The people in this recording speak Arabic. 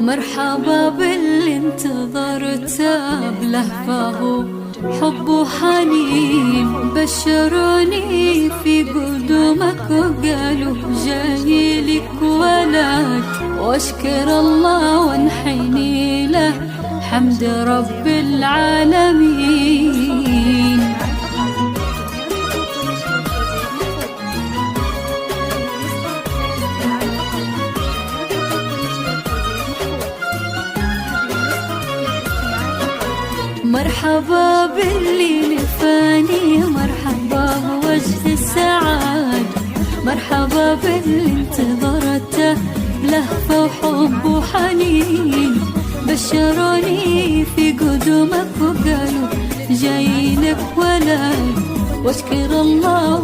مرحبا باللي انتظرته بلهفه حب وحنين، بشروني في قدومك وقالوا جاي لك ولد، واشكر الله وانحني له حمد رب العالمين. مرحبا باللي نفاني، مرحبا بوجه السعاد، مرحبا باللي انتظرته بلهفة وحب وحنين، بشروني في قدومك وقالوا جاي لك ولد، واشكر الله